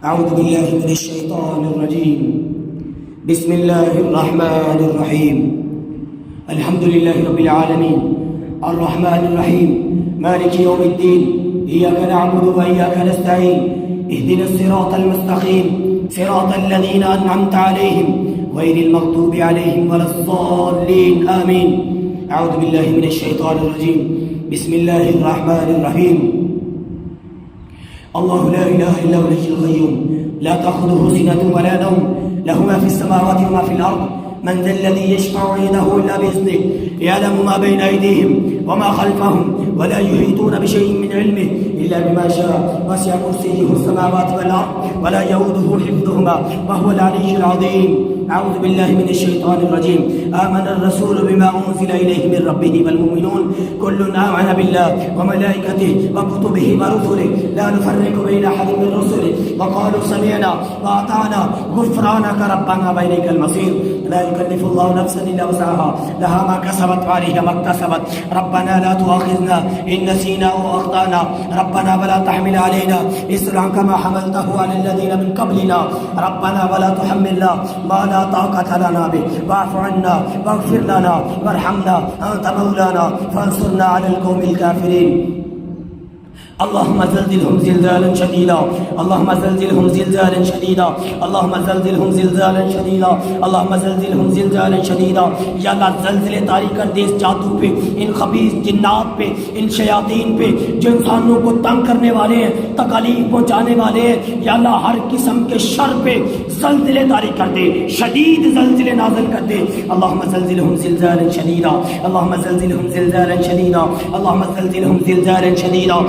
أعوذ بالله من الشيطان الرجيم. بسم الله الرحمن الرحيم. الحمد لله رب العالمين الرحمن الرحيم مالك يوم الدين. إياك نعبد وإياك نستعين. اهدنا الصراط المستقيم صراط الذين أنعمت عليهم غير المغضوب عليهم ولا الضالين آمين. أعوذ بالله من الشيطان الرجيم. بسم الله الرحمن الرحيم. الله لا إله إلا هو الحي القيوم لا تأخذه سنة ولا نوم له ما في السماوات وما في الأرض من ذا الذي يشفع عنده إلا بإذنه يعلم ما بين أيديهم وما خلفهم ولا يحيطون بشيء من علمه إلا بما شاء وسع كرسيه السماوات والأرض ولا يؤوده حفظهما وهو العلي العظيم. أعوذ بالله من الشيطان الرجيم. آمن الرسول بما أنزل إليه من ربه والمؤمنون كل آمن بالله وملائكته وكتبه ورسله لا نفرق بين أحد من رسله وقالوا سمعنا وأطعنا غفرانك ربنا وإليك المصير. لا يكلف الله نفسا إلا وسعها لها ما كسبت وعليها ما اكتسبت. ربنا لا تؤاخذنا إن نسينا أو أخطأنا ربنا ولا تحمل علينا إصرا كما حملته على الذين من قبلنا ربنا ولا تحملنا ما لا طاقة لنا به واعف عنا واغفر لنا وارحمنا أنت مولانا فانصرنا على القوم الكافرين. اللهم زلزلهم زلزالا شديدا. اللهم زلزلهم زلزالا شديدا. اللهم زلزلهم زلزالا شديدا. اللهم زلزلهم زلزالا شديدا. या अल्लाह ज़ल्ज़ले तारी कर दे इस जादू पे, इन खबीस जिन्नात पे, इन शयातीन पे जो इंसानों को तंग करने वाले हैं, तकलीफ पहुँचाने वाले हैं। या अल्लाह हर किस्म के शर पे ज़ल्ज़ले तारी कर दे, शदीद ज़ल्ज़ले नाज़िल कर दे। अल्लाहुम्मा ज़ल्ज़िलहुम ज़िलज़ालन शदीदा। अल्लाहुम्मा ज़ल्ज़िलहुम ज़िलज़ालन शदीदा। अल्लाहुम्मा ज़ल्ज़िलहुम ज़िलज़ालन शदीदा।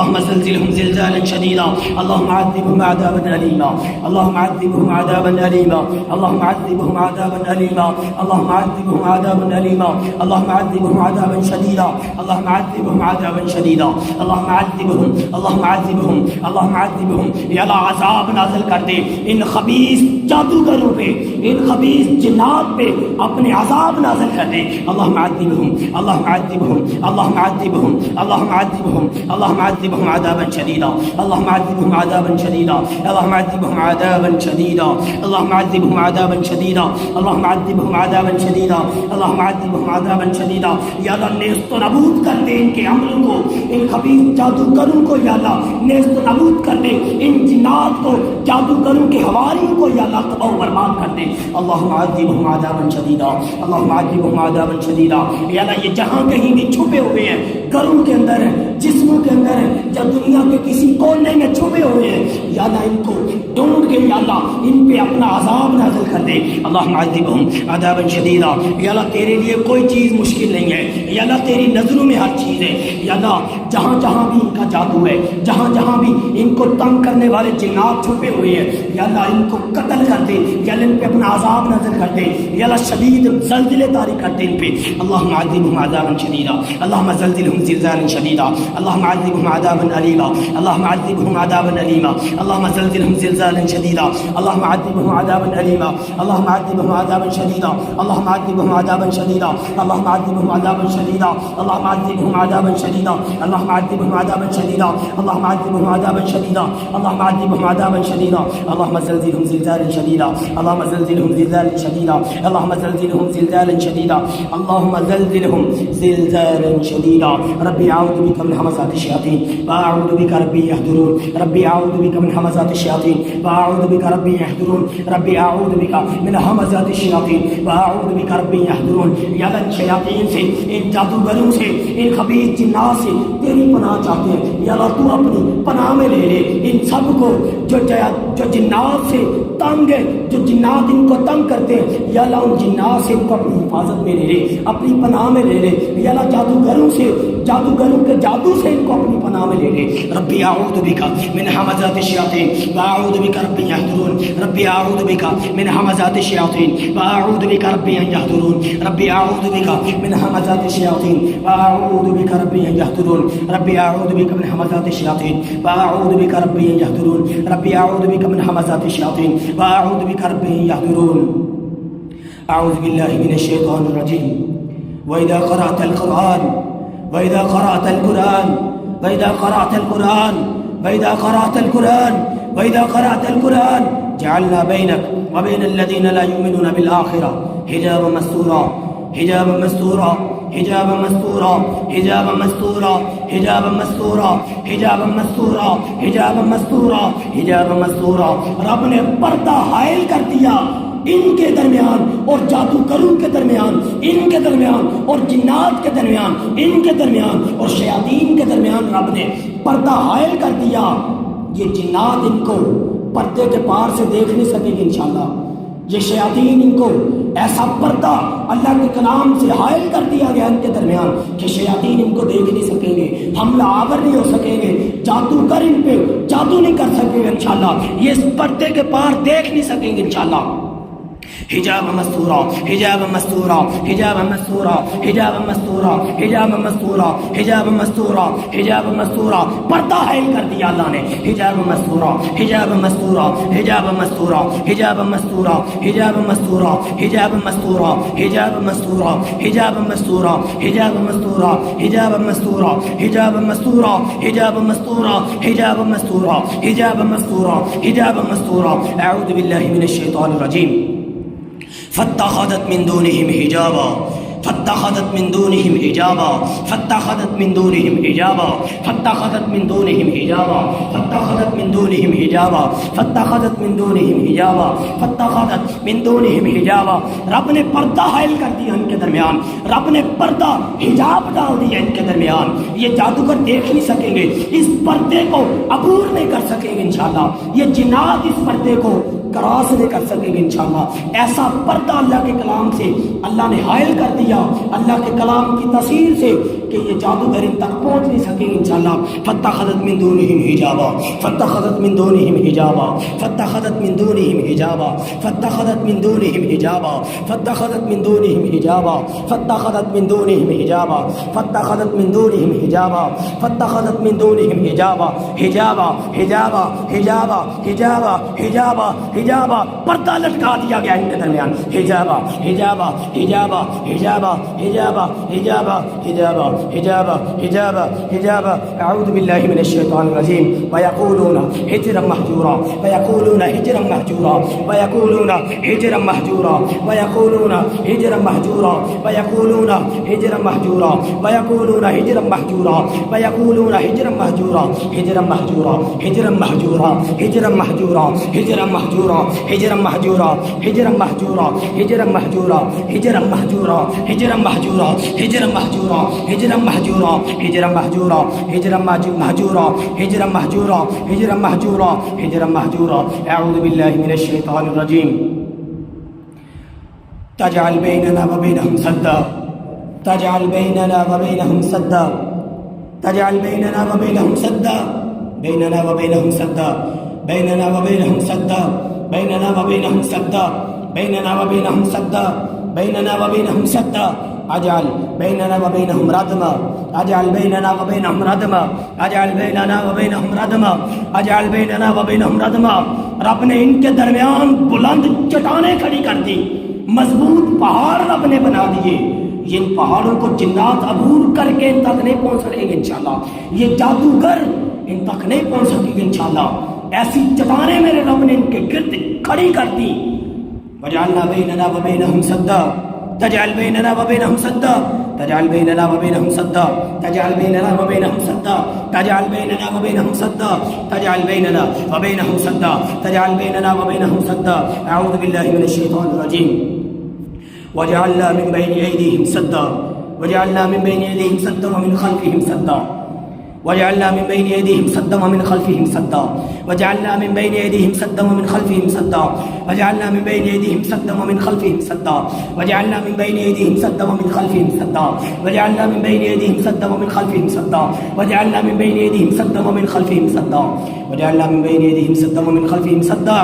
اللهم زلزلهم زلزالا شديدا. اللهم عذبهم عذابا أليما. اللهم عذبهم عذابا أليما. اللهم عذبهم عذابا أليما. اللهم عذبهم عذابا أليما. اللهم عذبهم عذابا شديدا. اللهم عذبهم عذابا شديدا. اللهم عذبهم. اللهم عذبهم. اللهم عذبهم. या अल्लाह अज़ाब नाज़िल कर दे इन खबीस जादूगरों पे, इन खबीस जिन्नात पे अपने अज़ाब नाज़िल कर दे। اللهم عذبهم. اللهم عذبهم. اللهم عذبهم. اللهم عذبهم. اللهم عذبهم عذابا شديدا. اللهم عذبهم عذابا شديدا. اللهم عذبهم عذابا شديدا. اللهم عذبهم عذابا شديدا. اللهم عذبهم عذابا شديدا. اللهم عذبهم عذابا شديدا. या अल्लाह नेस्त नबूद कर दे इनके अमलों को, इन खबीस जादूगरों को या अल्लाह नेस्त नबूद कर दे, इन जिन्नात को, जादूगरों के हवारियों को या अल्लाह तबाह बर्बाद कर दे। अल्लाहुम्मा अज़िबहुम अज़ाबन शदीदा। अल्लाहुम्मा अज़िबहुम अज़ाबन शदीदा। या अल्लाह ये जहां कहीं भी छुपे हुए हैं, घरों के अंदर है, जिस्मों के अंदर है, जब दुनिया के किसी कोने में छुपे हुए हैं, या अल्लाह इनको ढूंढ के या अल्लाह इन पे अपना अज़ाब नाज़िल कर दे। अल्लाहुम्मा अज़िबहुम अज़ाबन शदीदा। या अल्लाह तेरे लिए कोई चीज़ मुश्किल नहीं है। या अल्लाह तेरी नज़रों में हर चीज़ है। या अल्लाह जहाँ जहाँ भी इनका जादू है, जहाँ जहाँ भी इनको तंग करने वाले जिन्नात छुपे हुए हैं, या अल्लाह इनको कत्ल कर दे। या अल्लाह इन पे अपना अज़ाब नाज़िल कर दे। या अल्लाह शदीद ज़ल्ज़ले तारी कर दे इन पे। अल्लाहुम्मा अज़िबहुम अज़ाबन शदीदा। अल्लाहुम्मा ज़ल्ज़िलहुम ज़िलज़ालन शदीदा। अल्लाहुम्मा अज़िबहुम अज़ाबन अलीमा। اللهم عذبهم عذابا أليما. اللهم زلزلهم زلزالا شديدا. اللهم عذبهم عذابا أليما. اللهم عذبهم عذابا شديدا. اللهم عذبهم عذابا شديدا. اللهم عذبهم عذابا شديدا. اللهم عذبهم عذابا شديدا. اللهم عذبهم عذابا شديدا. اللهم عذبهم عذابا شديدا. اللهم عذبهم عذابا شديدا. اللهم زلزلهم زلزالا شديدا. اللهم زلزلهم زلزالا شديدا. اللهم زلزلهم زلزالا شديدا. اللهم زلزلهم زلزالا شديدا. ربي أعوذ بك من همزات الشياطين وأعوذ بك ربي يحضرون. ربي أعوذ بك من همزات الشياطين وأعوذ بك ربي يحضرون. ربي أعوذ بك من همزات الشياطين وأعوذ بك ربي يحضرون. या अल्लाह शयातीन से, इन जादूगरों से, इन खबीस जिन्नात से तेरी पनाह चाहते हैं। या अल्लाह तू अपनी पनाह में ले ले इन सब को जो जिन्नात से तंग है, जो जिन्नात इनको तंग करते हैं। या अल्लाह उन जिन्नात से इनको अपनी हिफाजत में ले ले, अपनी पनाह में ले ले। या अल्लाह जादूगरों से, जादूगरों के जादू से इनको अपनी पनाह में ले ले। रब्बी अऊज़ु बिका मिन हमाज़ाति शयातीन व अऊज़ु बिका रब्बी यहदुरून. रब्बी अऊज़ु बिका मिन हमाज़ाति शयातीन व अऊज़ु बिका रब्बी अन यहदुरून. रब्बी अऊज़ु बिका मिन हमाज़ाति शयातीन व अऊज़ु बिका रब्बी अन यहदुरून. रब्बी अऊज़ु बिका मिन हमाज़ाति शयातीन व अऊज़ु बिका रब्बी अन यहदुरून. रब्बी अऊज़ु बिका मिन हमाज़ाति शयातीन व अऊज़ु बिका रब्बी अन यहदुरून. अऊज़ु बिल्लाहि मिनश शैतानिर रजीम. व इज़ा क़रअतल क़ुरआन व इज़ा क़रअतल क़ुरआन व इज़ा क़रअतल क़ुरआन व इज़ा क़रअतल क़ुरआन वइज़ा क़रअतल कुरान जअलना बैनक व बैनल्लज़ीना ला युमिनूना बिल आखिरह हिजाबन मस्तूरा हिजाबन मस्तूरा हिजाबन मस्तूरा हिजाबन मस्तूरा हिजाबन मस्तूरा हिजाबन मस्तूरा हिजाबन मस्तूरा हिजाबन मस्तूरा। रब ने पर्दा हायल कर दिया इनके दरमियान और जादूगरों के दरमियान, इनके दरमियान और जिन्नात के दरमियान, इनके दरमियान और शयातीन के दरमियान रब ने पर्दा हायल कर दिया। ये जिन्नात इनको पर्दे के पार से देख नहीं सकेंगे इंशाअल्लाह। ये शयातीन इनको ऐसा पर्दा अल्लाह के कलाम से हायल कर दिया गया इनके दरमियान कि शयातीन इनको देख नहीं सकेंगे, हमला आवर नहीं हो सकेंगे, जादूगर इन पे जादू नहीं कर सकेंगे इंशाअल्लाह। ये इस पर्दे के पार देख नहीं सकेंगे इंशाअल्लाह। हिजाब मस्तूरा हिजाब मस्तूरा हिजाब मस्तूरा हिजाब मस्तूरा हिजाब मस्तूरा हिजाब मस्तूरा हिजाब मस्तूरा। पर्दा हायल कर दिया अल्लाह ने। हिजाब मस्तूरा हिजाब मस्तूरा हिजाब मस्तूरा हिजाब मस्तूरा हिजाब मस्तूरा हिजाब मस्तूरा हिजाब मस्तूरा हिजाब मस्तूरा हिजाब मस्तूरा हिजाब मस्तूरा हिजाब मस्तूरा हिजाब मस्तूरा हिजाब मस्तूरा हिजाब मस्तूरा हिजाब मस्तूरा। अऊज़ु बिल्लाहि मिनश शैतानिर रजीम। फत्तखज़त मिन दूनिहिम हिजाबा फत्तखज़त मिन दूनिहिम हिजाबा फत्तखज़त मिन दूनिहिम हिजाबा फत्तखज़त मिन दूनिहिम हिजाबा फत्तखज़त मिन दूनिहिम हिजाबा फत्तखज़त मिन दूनिहिम हिजाबा फत्तखज़त मिन दूनिहिम हिजाबा। रब ने पर्दा हायल कर दिया इनके दरमियान, रब ने पर्दा हिजाब डाल दिया इनके दरमियान। ये जादूगर देख नहीं सकेंगे, इस पर्दे को अबूर नहीं कर सकेंगे इंशाअल्लाह। ये जिन्नात इस पर्दे को क्रॉस नहीं कर सकेंगे इंशाअल्लाह। ऐसा पर्दा अल्लाह के कलाम से अल्लाह ने हायल कर दिया, अल्लाह के कलाम की तसीर से, कि ये जादूगर इन तक पहुंच नहीं सकेंगे इंशाअल्लाह। फत्तखज़त मिन दूनिहिम हिजाबा फत्तखज़त मिन दूनिहिम हिजाबा फत्तखज़त मिन दूनिहिम हिजाबा फत्तखज़त मिन दूनिहिम हिजाबा फत्तखज़त मिन दूनिहिम हिजाबा फत्तखज़त मिन दूनिहिम हिजाबा फत्तखज़त मिन दूनिहिम हिजाबा फत्तखज़त मिन दूनिहिम हिजाबा हिजाबा हिजाबा हिजाबा हिजाबा हिजाबा हिजाबा। पर्दा लटका दिया गया इनके दरमियान। हिजाबा हिजाबा हिजाबा हिजाबा हिजाबा हिजाबा हिजाबा हिजाबा हिजाबा हिजाबा। अऊज़ु बिल्लाहि मिनश शैतानिर रजीम। वयक़ूलूना हिज्रन महजूरा वयक़ूलूना हिज्रन महजूरा वयक़ूलूना हिज्रन महजूरा वयक़ूलूना हिज्रन महजूरा वयक़ूलूना हिज्रन महजूरा वयक़ूलूना हिज्रन महजूरा वयक़ूलूना हिज्रन महजूरा हिज्रन महजूरा हिज्रन महजूरा हिज्रन महजूरा हिज्रन महजूरा हिज्रन महजूरा हिज्रन महजूरा हिज्रन महजूरा हिज्रन महजूरा हिज्रन महजूरा हिज्रन महजूरा हिज्रन महजूरा हिज्रन महजूरा हिज्रन महजूरा हिज्रन महजूरा हिज्रन महजूरा हिज्रन महजूरा। अऊज़ु बिल्लाहि मिनश शैतानिर रजीम। तजअल बैनना व बैनहुम सद्दा तजअल बैनना व बैनहुम सद्दा तजअल बैनना व बैनहुम सद्दा बैनना व बैनहुम सद्दा बैनना व बैनहुम सद्दा बैनना व बैनहुम सद्दा बैनना व बैनहुम सद्दा बैनना व बैनहुम सद्दा। अजअल बैनना व बैनहुम रदमा अजअल बैनना व बैनहुम रदमा अजअल बैनना व बैनहुम रदमा अजअल बैनना व बैनहुम रदमा। रब ने इनके दरमियान बुलंद चट्टानें खड़ी कर दी, मजबूत पहाड़ रब ने बना दिए। इन पहाड़ों को जिन्नात अबूर करके इन तक नहीं पहुंच सकेंगे इंशाअल्लाह। ये जादूगर इन तक नहीं पहुंच सकेंगे इंशाअल्लाह। ऐसी चट्टानें मेरे रब ने इनके गिर्द खड़ी कर दी। वजअलना बैनना व बैनहुम सद्दा तजअल बैनना व बैनहुम सद्दा तजअल बैनना व बैनहुम सद्दा तजअल बैनना व बैनहुम सद्दा तजअल बैनना व बैनहुम सद्दा तजअल बैनना व बैनहुम सद्दा तजअल बैनना व बैनहुम सद्दा। अऊज़ु बिल्लाहि मिनश शैतानिर रजीम। वजअलना मिन बैनि ऐदीहिम सद्दा वजअलना मिन बैनि ऐदीहिम सद्दा व मिन खल्फिहिम सद्दा वजअलना मिन बैनि ऐदीहिम सद्दा व मिन खल्फिहिम सद्दा वजअलना मिन बैनि ऐदीहिम सद्दा व मिन खल्फिहिम सद्दा वजअलना मिन बैनि ऐदीहिम सद्दा व मिन खल्फिहिम सद्दा वजअलना मिन बैनि ऐदीहिम सद्दा व मिन खल्फिहिम सद्दा वजअलना मिन बैनि ऐदीहिम सद्दा व मिन खल्फिहिम सद्दा वजअलना मिन बैनि ऐदीहिम सद्दा व मिन खल्फिहिम सद्दा वजअलना मिन बैनि ऐदीहिम सद्दा व मिन खल्फिहिम सद्दा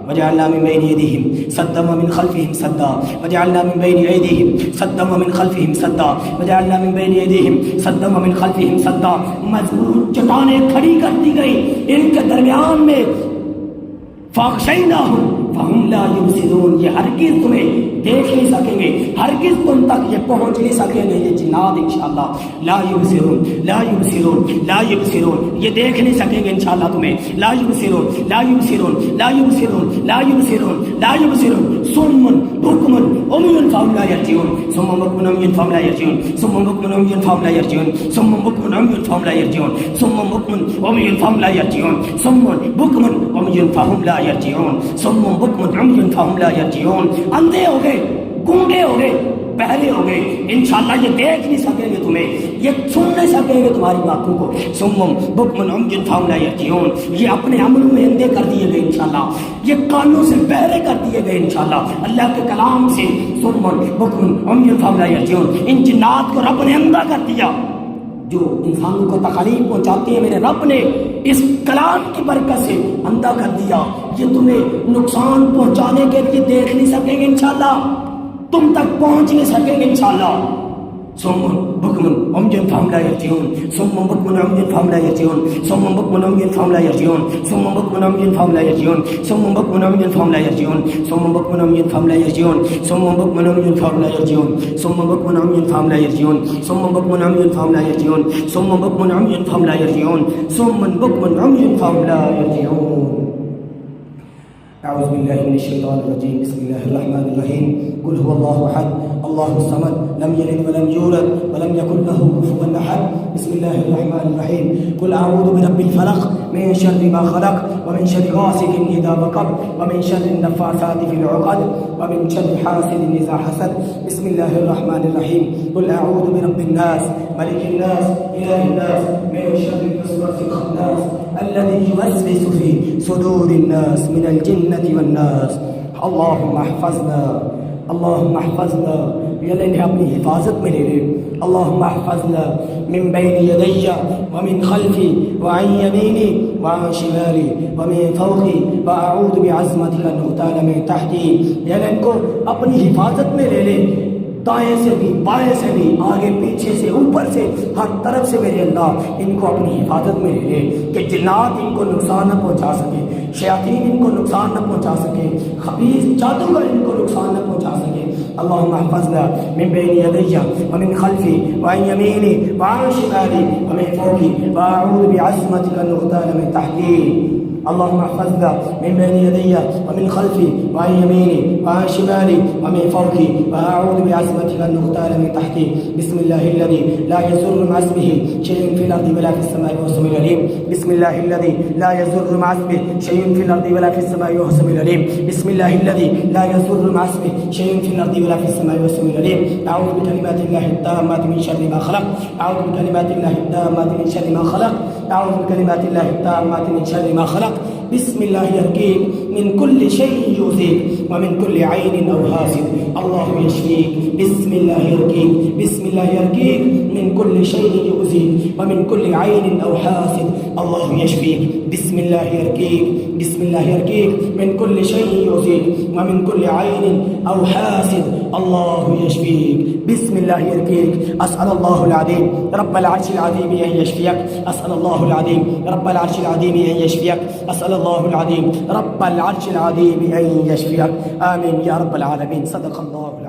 वजअलना मिन बैनि ऐदीहिम सद्दा व मिन खल्फिहिम सद्दा वजअलना मिन बैनि ऐदीहिम सद्दा व मिन खल्फिहिम सद्दा वजअलना मिन बैनि ऐदीहिम सद्दा व मिन खल्फिहिम सद्दा। मजबूत चट्टानें खड़ी कर दी गई इनके दरमियान में। फ़ाग़शयनाहुम फ़हुम ला युबसिरून, ये हरगिज़ तुम्हें देख नहीं सकेंगे, हरगिज़ तुम तक ये पहुँच नहीं सकेंगे ये जिन्नात इंशाअल्लाह। ला युबसिरून ला युबसिरून ला युबसिरून, ये देख नहीं सकेंगे इंशाअल्लाह तुम्हें। ला युबसिरून ला युबसिरून ला युबसिरून ला युबसिरून ला युबसिरून सुम्मुन बुक्मुन उम्युन फ़हुम ला यरजिऊन, सुम्मुन बुक्मुन उम्युन फ़हुम ला यरजिऊन, सुम्मुन बुक्मुन उम्युन फ़हुम ला यरजिऊन, सुम्मुन बुक्मुन उम्युन फ़हुम ला यरजिऊन, सुम्मुन बुक्मुन उम्युन फ़हुम ला यरजिऊन, सुम्मुन बुक्मुन उम्युन फ़हुम ला यरजिऊन, सुम्मुन बुक्मुन उम्युन फ़हुम ला यरजिऊन। अंधे हो गए, गूंगे हो गए, बहरे हो गए, इंशाअल्लाह ये देख नहीं सकेंगे तुम्हें, ये सुन नहीं सकेंगे तुम्हारी बातों को। सुम्मुन बुक्मुन उम्युन फ़हुम ला यरजिऊन, ये अपने अमलों में अंधे कर दिए गए इंशाअल्लाह, ये कानों से बहरे कर दिए गए इंशाअल्लाह अल्लाह के कलाम से। सुम्मुन बुक्मुन उम्युन फ़हुम ला यरजिऊन, इन जिन्नात को रब ने अंधा कर दिया, जो इंसानों को तकलीफ पहुंचाती है, मेरे रब ने इस कलाम की बरकत से अंधा कर दिया। ये तुम्हें नुकसान पहुंचाने के लिए देख नहीं सकेंगे इंशाअल्लाह, तुम तक पहुंच नहीं सकेंगे इंशाअल्लाह। सुम्मुन बुक्मुन उम्युन फ़हुम ला यरजिऊन, सुम्मुन बुक्मुन उम्युन फ़हुम ला यरजिऊन, सुम्मुन बुक्मुन उम्युन फ़हुम ला यरजिऊन, सुम्मुन बुक्मुन उम्युन फ़हुम ला यरजिऊन, सुम्मुन बुक्मुन उम्युन फ़हुम ला यरजिऊन, सुम्मुन बुक्मुन उम्युन फ़हुम ला यरजिऊन, सुम्मुन बुक्मुन उम्युन फ़हुम ला यरजिऊन, सुम्मुन बुक्मुन उम्युन फ़हुम ला यरजिऊन, सुम्मुन बुक्मुन उम्युन फ़हुम ला यरजिऊन, सुम्मुन बुक्मुन उम्युन फ़हुम ला यरजिऊन, सुम्मुन बुक्मुन उम्युन फ़हुम ला यरजिऊन। أعوذ بالله من الشيطان الرجيم بسم الله الرحمن الرحيم قل هو الله أحد الله الصمد لم يلد ولم يولد ولم يكن له كفوا أحد بسم الله الرحمن الرحيم قل أعوذ برب الفلق من شر ما خلق ومن شر غاسق إذا وقب ومن شر النفاثات في العقد ومن شر حاسد إذا حسد بسم الله الرحمن الرحيم قل أعوذ برب الناس ملك الناس إله الناس من شر الوسواس الخناس الذي يوسوس في صدور الناس من الجنة والناس اللهم احفظنا اللهم احفظنا يلا انہیں اپنی حفاظت میں لے لے اللهم احفظنا من بين يدي ومن خلفي وعن يميني وعن شمالي ومن فوقي واعوذ بعظمتك ان اغتال من تحتي یعنی ان کو اپنی حفاظت میں لے لے، دائیں سے بھی بائیں سے بھی آگے پیچھے سے اوپر سے ہر طرف سے میرے اللہ ان کو اپنی حفاظت میں لے لے کہ جنات ان کو نقصان نہ پہنچا سکے، شیاطین ان کو نقصان نہ پہنچا سکے، خبیث جادوگر ان کو نقصان نہ پہنچا سکے۔ اللهم احفظنا من بين يدي ومن خلفي وعن يميني وعن شمالي ومن فوقي واعوذ بعظمتك ان اغتال من تحتي اللهم احفظنا من بين يدي ومن خلفي وعن يميني وعن شمالي ومن فوقي واعوذ بعظمتك ان اغتال من تحتي بسم الله الذي لا يضر مع اسمه شيء في الارض ولا في السماء وهو السميع العليم بسم الله الذي لا يضر مع اسمه شيء في الارض ولا في السماء وهو السميع العليم بسم الله الذي لا يضر مع اسمه شيء في الارض ولا في السماء وهو السميع العليم اعوذ بكلمات الله التامات من شر ما خلق اعوذ بكلمات الله التامات من شر ما خلق اعوذ بكلمات الله التامات من شر ما خلق بسم الله يرقيك من كل شيء يؤذيك ومن كل عين أو حاسد الله يشفيك بسم الله يرقيك بسم الله يرقيك من كل شيء يؤذيك ومن كل عين أو حاسد الله يشفيك بسم الله يرقيك بسم الله يرقيك من كل شيء يؤذيك ومن كل عين أو حاسد الله يشفيك بسم الله يرقيك أسأل الله العظيم رب العرش العظيم أن يشفيك أسأل الله العظيم رب العرش العظيم أن يشفيك أسأل الله العظيم رب العرش العظيم أن يشفيك آمين يا رب العالمين صدق الله العظيم